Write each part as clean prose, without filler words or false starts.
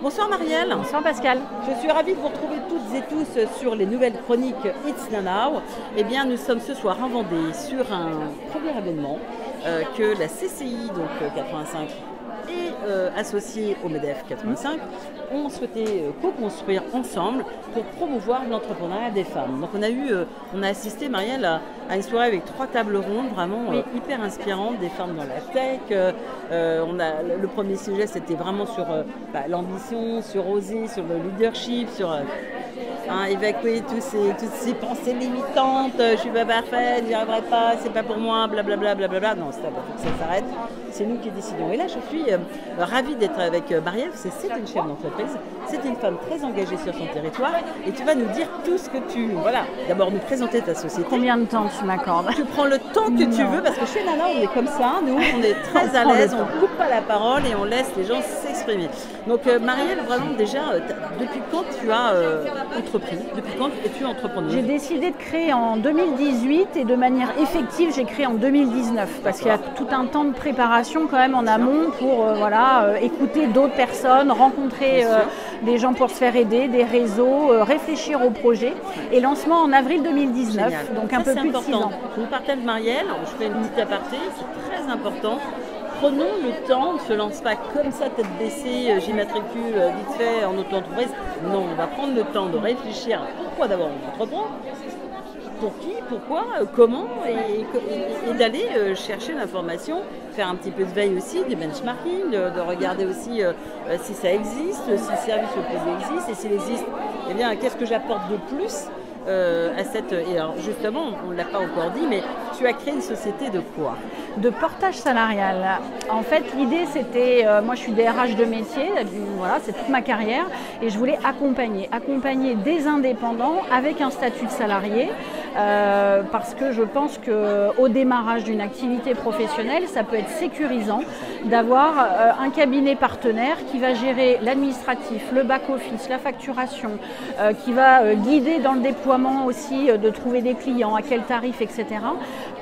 Bonsoir Marielle. Bonsoir Pascal. Je suis ravie de vous retrouver toutes et tous sur les nouvelles chroniques It's Now. Eh bien, nous sommes ce soir en Vendée sur un premier événement que la CCI, donc 85, et associés au MEDEF 85, ont souhaité co-construire ensemble pour promouvoir l'entrepreneuriat des femmes. Donc on a assisté, Marielle, à une soirée avec 3 tables rondes vraiment hyper inspirantes, des femmes dans la tech. Le premier sujet, c'était vraiment sur l'ambition, sur oser, sur le leadership, sur évacuer toutes ces pensées limitantes. Je suis pas parfaite, j'y arriverai pas, c'est pas pour moi, blablabla. Non, stop, il faut que ça s'arrête. C'est nous qui décidons. Et là, je suis ravie d'être avec Marielle. C'est une chef d'entreprise, c'est une femme très engagée sur son territoire. Et tu vas nous dire tout ce que tu... Voilà, d'abord nous présenter ta société. Combien de temps tu m'accordes? Tu prends le temps que tu veux, parce que chez Nana, on est comme ça. Nous, on est très à l'aise, on ne coupe pas la parole et on laisse les gens s'exprimer. Donc, Marielle, vraiment, déjà, depuis quand tu as entrepris? Depuis quand es-tu entrepreneuse? J'ai décidé de créer en 2018 et de manière effective, j'ai créé en 2019 parce qu'il y a tout un temps de préparation quand même en amont pour écouter d'autres personnes, rencontrer des gens pour se faire aider, des réseaux, réfléchir au projet. Et lancement en avril 2019, Génial. donc un peu plus de 6 ans. Je vous partage Marielle, je fais une petite aparté, c'est très important. Prenons le temps, on ne se lance pas comme ça, tête baissée, j'y matricule vite fait en auto-entreprise. Non, on va prendre le temps de réfléchir à pourquoi d'abord on entreprend, pour qui, pourquoi, comment, et d'aller chercher l'information, faire un petit peu de veille aussi, du benchmarking, de regarder aussi si ça existe, si le service proposé existe, et s'il existe, eh bien, qu'est-ce que j'apporte de plus à cette... Et alors justement, on ne l'a pas encore dit, mais tu as créé une société de quoi? De portage salarial. En fait, l'idée c'était, moi je suis DRH de métier, voilà, c'est toute ma carrière, et je voulais accompagner des indépendants avec un statut de salarié, parce que je pense qu'au démarrage d'une activité professionnelle, ça peut être sécurisant d'avoir un cabinet partenaire qui va gérer l'administratif, le back-office, la facturation, qui va guider dans le déploiement aussi de trouver des clients, à quel tarif, etc.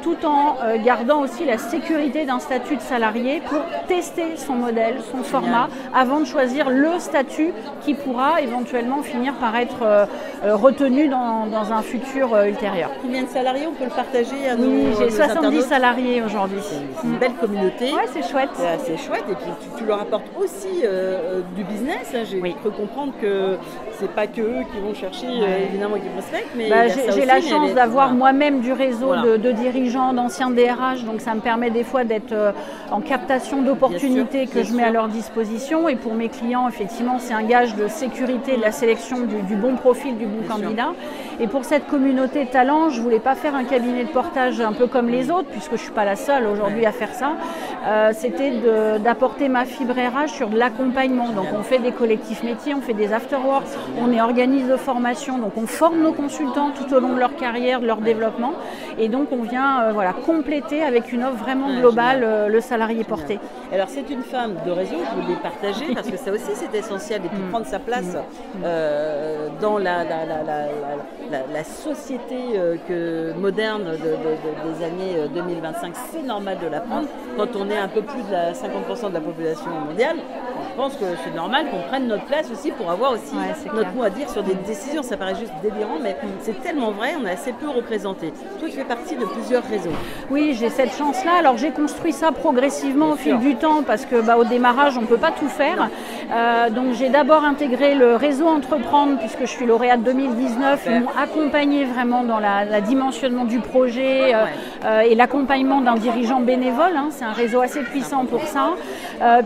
Tout en gardant aussi la sécurité d'un statut de salarié pour tester son modèle, son format, avant de choisir le statut qui pourra éventuellement finir par être retenu dans un futur ultérieur. Combien de salariés on peut le partager à nous? Oui, j'ai 70 salariés aujourd'hui. C'est une belle communauté. Ouais, c'est chouette. C'est chouette, et puis tu leur apportes aussi du business. J'ai cru comprendre que c'est pas que eux qui vont chercher évidemment qui prospectent, mais j'ai la chance d'avoir moi-même du réseau de dirigeants, d'anciens DRH, donc ça me permet des fois d'être en captation d'opportunités que je mets à leur disposition, et pour mes clients effectivement c'est un gage de sécurité de la sélection du bon profil, du bon candidat. Et pour cette communauté talent, je voulais pas faire un cabinet de portage un peu comme les autres, puisque je suis pas la seule aujourd'hui à faire ça. C'était d'apporter ma fibre RH sur de l'accompagnement. Donc on fait des collectifs métiers, on fait des afterworks, on est organisme de formation, donc on forme nos consultants tout au long de leur carrière, de leur développement, et donc on vient compléter avec une offre vraiment globale le salarié porté. Alors c'est une femme de réseau, je voulais partager parce que ça aussi c'est essentiel, et puis prendre sa place dans la société moderne des années 2025, c'est normal de la prendre. Quand on est un peu plus de 50% de la population mondiale, je pense que c'est normal qu'on prenne notre place aussi pour avoir aussi notre mot à dire sur des décisions. Ça paraît juste délirant, mais c'est tellement vrai, on est assez peu représenté. Toi, tu fais partie de plusieurs réseaux. Oui, j'ai cette chance-là. Alors j'ai construit ça progressivement au fil du temps, parce que au démarrage, on ne peut pas tout faire. Donc j'ai d'abord intégré le réseau Entreprendre, puisque je suis lauréate 2019. Ils m'ont accompagné vraiment dans le dimensionnement du projet et l'accompagnement d'un dirigeant bénévole. C'est un réseau assez puissant pour ça.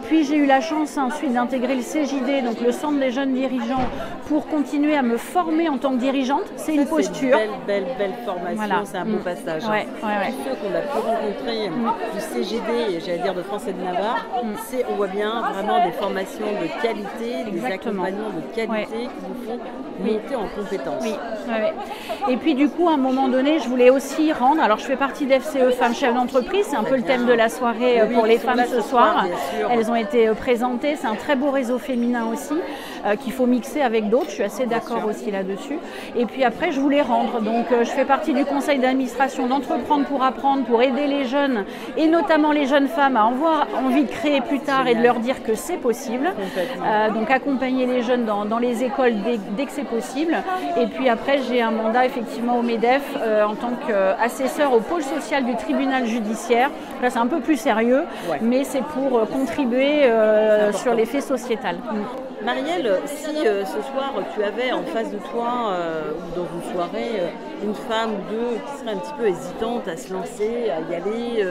Puis j'ai eu la chance ensuite d'intégrer le CJD, donc le Centre des jeunes dirigeants, pour continuer à me former en tant que dirigeante. C'est une posture. Belle formation, voilà. C'est un beau passage. Tous ceux qu'on a pu rencontrer du CGD, j'allais dire de France et de Navarre, on voit bien vraiment des formations de qualité, des accompagnements de qualité qui nous font monter en compétences. Et puis du coup, à un moment donné, je voulais aussi rendre, alors je fais partie d'FCE Femmes Chefs d'entreprise, c'est un peu le thème de la soirée pour les femmes ce soir. Elles ont été présentées, c'est un très beau réseau féminin aussi. qu'il faut mixer avec d'autres. Je suis assez d'accord aussi là-dessus. Et puis après, je voulais rendre. Donc, je fais partie du conseil d'administration d'Entreprendre pour apprendre, pour aider les jeunes, et notamment les jeunes femmes à avoir envie de créer plus tard et de leur dire que c'est possible. Donc, accompagner les jeunes dans les écoles dès que c'est possible. Et puis après, j'ai un mandat effectivement au MEDEF en tant qu'assesseur au pôle social du tribunal judiciaire. Là, c'est un peu plus sérieux, mais c'est pour contribuer sur l'effet sociétal. Marielle, si ce soir tu avais en face de toi, ou dans une soirée, une femme ou deux qui serait un petit peu hésitante à se lancer, à y aller,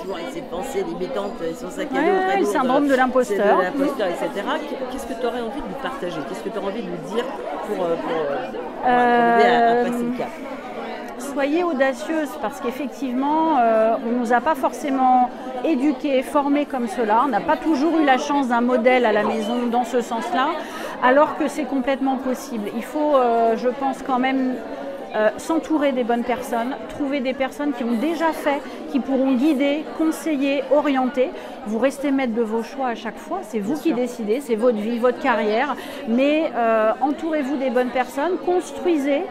toujours essayer de penser, limitante sur sa cadeau, le syndrome de l'imposteur, etc. Qu'est-ce que tu aurais envie de lui partager? Qu'est-ce que tu aurais envie de lui dire pour arriver à passer le cap? Soyez audacieuse parce qu'effectivement, on ne nous a pas forcément éduqués, formés comme cela. On n'a pas toujours eu la chance d'un modèle à la maison dans ce sens-là, alors que c'est complètement possible. Il faut, je pense quand même, s'entourer des bonnes personnes, trouver des personnes qui ont déjà fait, qui pourront guider, conseiller, orienter. Vous restez maître de vos choix à chaque fois, c'est vous qui décidez, c'est votre vie, votre carrière, mais entourez-vous des bonnes personnes, construisez.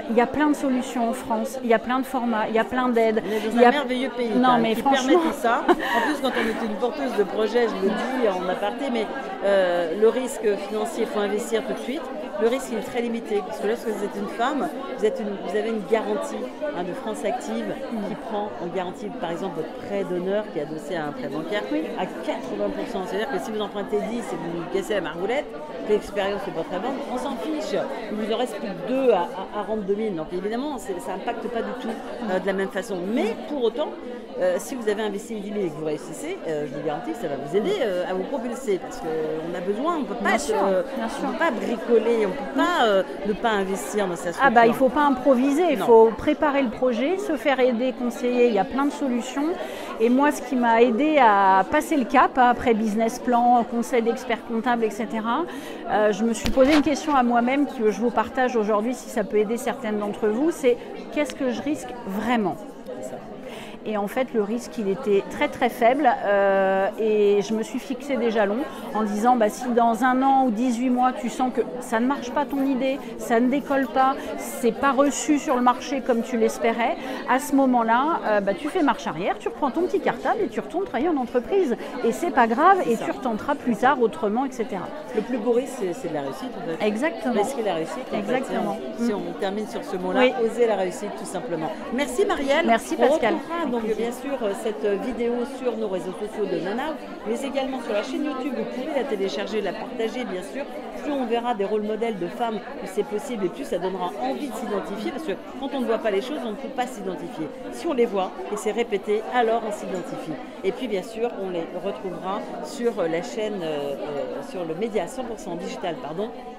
Il y a plein de solutions en France, il y a plein de formats, il y a plein d'aides. Il y a un merveilleux pays qui permet tout ça. En plus, quand on est une porteuse de projet, je le dis en aparté, mais le risque financier, il faut investir tout de suite. Le risque est très limité, parce que lorsque vous êtes une femme, vous avez une garantie de France Active qui prend en garantie, par exemple, votre prêt d'honneur qui est adossé à un prêt bancaire à 80%. C'est-à-dire que si vous empruntez 10 et vous vous cassez la margoulette, que l'expérience n'est pas très bonne, on s'en fiche. Il vous en reste plus que 2 à rendre 2000. Donc évidemment, ça n'impacte pas du tout de la même façon. Mais pour autant, si vous avez investi 10 000 et que vous réussissez, je vous garantis que ça va vous aider à vous propulser. Parce qu'on a besoin, on ne peut pas bricoler, on ne peut pas ne pas investir dans sa structure. Il ne faut pas improviser, il faut préparer le projet, se faire aider, conseiller, il y a plein de solutions. Et moi, ce qui m'a aidé à passer le cap, après business plan, conseil d'experts comptables, etc., je me suis posé une question à moi-même que je vous partage aujourd'hui, si ça peut aider certaines d'entre vous, c'est qu'est-ce que je risque vraiment ? Et en fait, le risque, il était très très faible et je me suis fixé des jalons en disant si dans 1 an ou 18 mois, tu sens que ça ne marche pas ton idée, ça ne décolle pas, c'est pas reçu sur le marché comme tu l'espérais, à ce moment-là, tu fais marche arrière, tu reprends ton petit cartable et tu retournes travailler en entreprise. Et c'est pas grave et tu retenteras plus tard autrement, etc. Le plus beau risque, c'est de la réussite en fait. Exactement. Risquer la réussite. Exactement. Si on termine sur ce mot-là, oser la réussite tout simplement. Merci Marielle. Merci Pascal. Donc bien sûr cette vidéo sur nos réseaux sociaux de Nana, mais également sur la chaîne YouTube. Vous pouvez la télécharger, la partager bien sûr. Plus on verra des rôles modèles de femmes où c'est possible et plus ça donnera envie de s'identifier, parce que quand on ne voit pas les choses, on ne peut pas s'identifier. Si on les voit et c'est répété, alors on s'identifie. Et puis bien sûr, on les retrouvera sur la chaîne, sur le média 100% digital,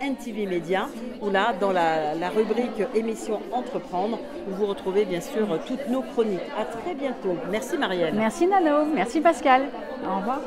NTV Média, où là, dans la rubrique émission Entreprendre, vous retrouvez bien sûr toutes nos chroniques. À très bientôt. Merci Marielle. Merci Nano, merci Pascal. Au revoir.